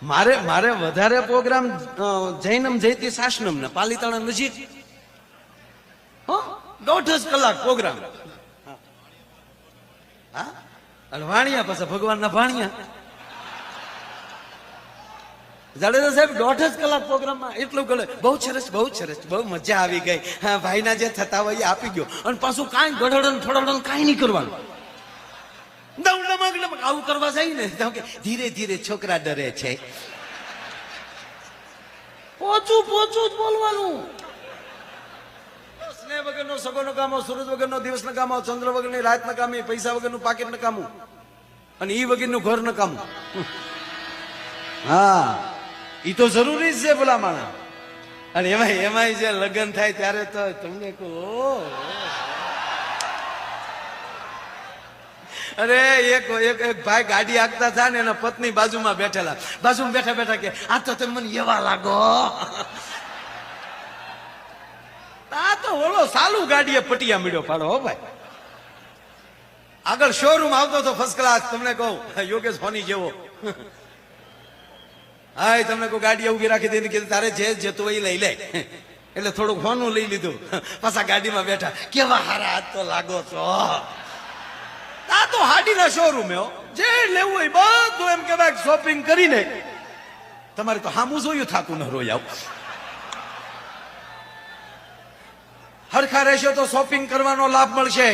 મારે મારે વધારે પ્રોગ્રામ જૈનમ જયતી સાસનમ ને પાલીતાણા નજીક 1.5 કલાક પ્રોગ્રામ. હા અને વાણિયા પાસે ભગવાનના ભાણિયા જાડેજા સાહેબ 1.5 કલાક પ્રોગ્રામમાં એટલું ગળે. બહુ સરસ બહુ મજા આવી ગઈ. હા ભાઈના જે થતા હોય એ આપી ગયો અને પાછું કાંઈ ગઢડન ફળડન કાંઈ નહીં કરવાનું. આવું કરવા જાય ને કે ધીરે ધીરે છોકરા ડરે છે. પોચું જ બોલવાનું. સ્નેહ વગરનો સગો નકામો, સૂરજ વગરનો દિવસ નકામો, ચંદ્ર વગરની રાત નકામી, પૈસા વગરનું પાકીટ નકામું અને ઈ વગરનું ઘર નકામું. હા ઈ તો જરૂરી જ છે ભલા માણસ. અને એમાંય જે લગ્ન થાય ત્યારે તો તમને કહો અરે એક ભાઈ ગાડી હાંકતા હતા ને એના પત્ની બાજુમાં બેઠા કે આ તો તમે મને એવા લાગો. આ તો ઓલો સાલું ગાડીએ પટિયા મીડ્યો પાડો હો ભાઈ. આગળ શોરૂમ આવતો તો ફર્સ્ટ ક્લાસ, તમને કહું યોગેશ હોની જેવો. હા તમને કહું ગાડી ઉભી રાખી દઈને કીધું તારે જે જતું હોય લઈ લે. એટલે થોડુંક હોનું લઈ લીધું, પાછા ગાડીમાં બેઠા. કેવા હારા આજ તો લાગો છો. આ તો હાડીના શોરૂમ જે લેવું હોય બધું એમ કેવાય શોપિંગ કરીને તમારે તો હામું જોયું થાતું ન રોજ આવ. હરખા રહેશો તો શોપિંગ કરવાનો લાભ મળશે.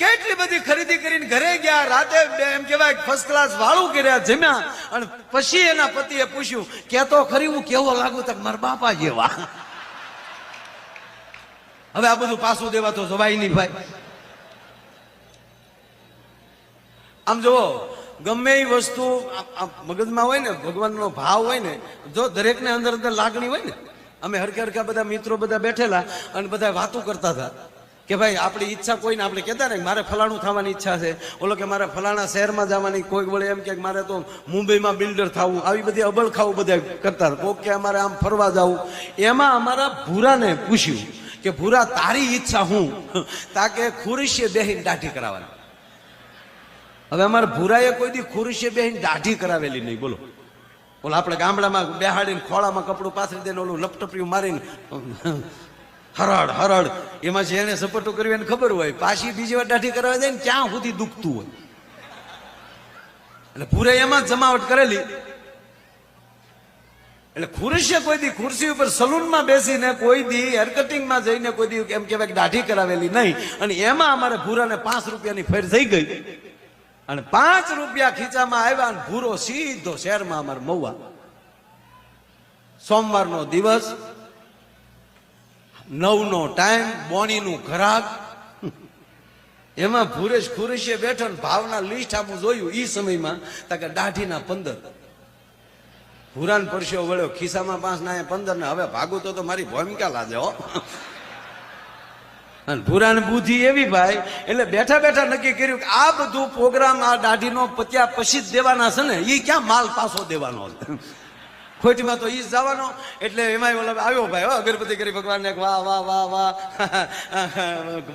કેટલી બધી ખરીદી કરીને ઘરે ગયા, રાતે એમ કેવાય ફર્સ્ટ ક્લાસ વાળું કર્યા, જમ્યા અને પછી એના પતિએ પૂછ્યું કે તો ખરી હું કેવો લાગુ? તક મારા બાપા જેવા. હવે આ બધું પાછું દેવા તો જવાય નહીં ભાઈ. આમ જુઓ ગમે એ વસ્તુ મગજમાં હોય ને, ભગવાનનો ભાવ હોય ને, જો દરેકને અંદર લાગણી હોય ને. અમે હરખા બધા મિત્રો બધા બેઠેલા અને બધા વાતો કરતા હતા કે ભાઈ આપણી ઈચ્છા કોઈને આપણે કહેતા ને મારે ફલાણું થવાની ઈચ્છા છે, ઓલો કે મારે ફલાણા શહેરમાં જવાની, કોઈ વળે એમ કે મારે તો મુંબઈમાં બિલ્ડર થવું, આવી બધી અબળ ખાવું બધા કરતા. કોઈક કે અમારે આમ ફરવા જવું. એમાં અમારા ભૂરાને પૂછ્યું કે ભૂરા તારી ઈચ્છા હું? તાકે ખુરશીએ બેહીને દાઢી કરાવવાની. હવે અમારા ભૂરાએ કોઈ દી ખુરશીએ બેહીને દાઢી કરાવેલી નહીં. બોલો ઓલો આપણે ગામડામાં બેહાડીને ખોળામાં કપડું પાથરી દઈને ઓલું લપટપિયું મારીને હરડ એમાં જેને સપોર્ટો કર્યું એને ખબર હોય, પાછી બીજી વાર દાઢી કરાવી જાય ને ક્યાં સુધી દુખતું હોય. એટલે ભૂરે એમાં જમાવટ કરેલી. એટલે ખુરશીએ કોઈ દી ખુરશી ઉપર સલૂનમાં બેસીને કોઈ દી હેર કટિંગમાં જઈને કોઈ દી એમ કહેવાય દાઢી કરાવેલી નહીં. અને એમાં અમારે ભૂરાને 5 રૂપિયાની ફેર થઈ ગઈ અને 5 રૂપિયા ખીચામાં આવ્યા અને ભૂરો સીધો શહેરમાં અમારે મહુવા. સોમવારનો દિવસ, 9નો ટાઈમ, બોણીનું ઘરાક. એમાં ભૂરેશ ખુરશીએ બેઠો ને ભાવના લિસ્ટ આપું જોયું ઈ સમયમાં કે દાઢીના 15. ભૂરાન પરસ્યો વળ્યો, ખિસ્સામાં 5 ના 15 ને હવે ભાગું તો મારી ભૂમિકા લાજે હો. અને ભૂરાની બુદ્ધિ એવી ભાઈ, એટલે બેઠા નક્કી કર્યું કે આ બધું પ્રોગ્રામ આ દાઢીનો પત્યા પછી જ દેવાના છે ને, એ ક્યાં માલ પાછો દેવાનો ખોટીમાં તો ઈ જ જવાનો. એટલે એમાં આવ્યો ભાઈ અગરબત્તી કરી ભગવાનને, વાહ વાહ વાહ વાહ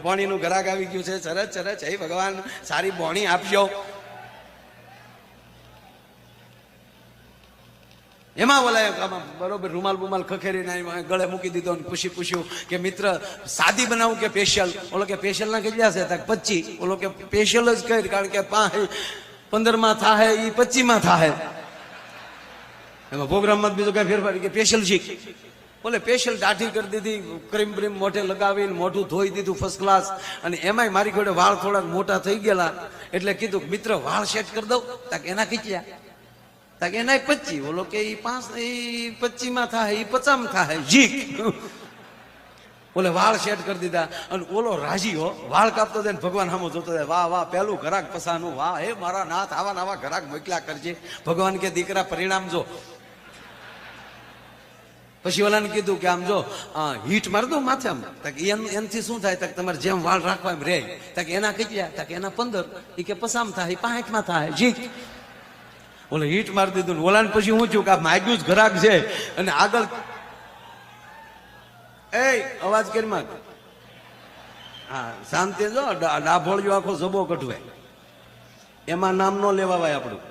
બોણીનું ઘરાક આવી ગયું છે, સરસ હે ભગવાન સારી બોણી આપજો. એમાં બોલાય બરોબર રૂમાલ બુમાલ ખખેરીને ગળે મૂકી દીધો અને પૂછ્યું કે મિત્ર સાદી બનાવું કે સ્પેશિયલ? ઓલો કે સ્પેશિયલ ના કેટલા છે? 25. ઓલો કે સ્પેશિયલ જ કરી, કારણ કે 15 થાય એ 25 થાય. એમાં પ્રોગ્રામમાં બીજું કઈ ફેરફાર કે સ્પેશિયલ શીખ. બોલે સ્પેશિયલ દાઢી કરી દીધી, ક્રીમ બ્રીમ મોઢે લગાવીને મોઢું ધોઈ દીધું ફર્સ્ટ ક્લાસ. અને એમાંય મારી જોડે વાળ થોડાક મોટા થઈ ગયેલા એટલે કીધું મિત્ર વાળ સેટ કરી દઉં? તાકે એના કેટલા? તાકે એના 25. ઓલો કે ઈ 25 થાય, ઈ 50 થાય જીક. ઓલે વાળ સેટ કરી દીધા અને ઓલો રાજી હો, વાળ કાપતો જાય ભગવાન સામો જોતો જાય, વાહ વાહ પેલું ઘરાક પસાનું, વાહ હે મારા નાથ આવા નવા ઘરાક મોકલ્યા કરજે. ભગવાન કે દીકરા પરિણામ જો. પછી ઓલાને કીધું કે આમ જો હીટ મારી દઉં માથે આમ? એનાથી શું થાય? તક તમારે જેમ વાળ રાખવા એમ રે. તક એના કેટલા? તક એના 15. એ કે 50 થાય, 65 થાય જીક. ઓલે હીટ મારી દીધું. ઓલાને પછી હું થયું કે આ માગ્યું જ ઘરાક છે અને આગળ એ અવાજ કેરમાં હા શાંતિ જો ડાભોળિયો આખો જબો કઢવે એમાં નામ ન લેવાય આપણું.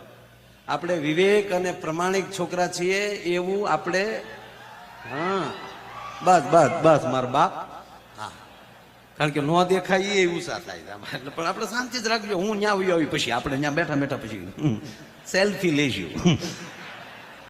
આપણે વિવેક અને પ્રમાણિક છોકરા છીએ એવું આપણે. હા બસ બસ બસ મારા બાપ. હા કારણ કે નો દેખાય એ એવું થાય એટલે પણ આપણે શાંતિ જ રાખજો. હું ન્યા આવી પછી આપણે ત્યાં બેઠા બેઠા પછી સેલ્ફી લઈશું.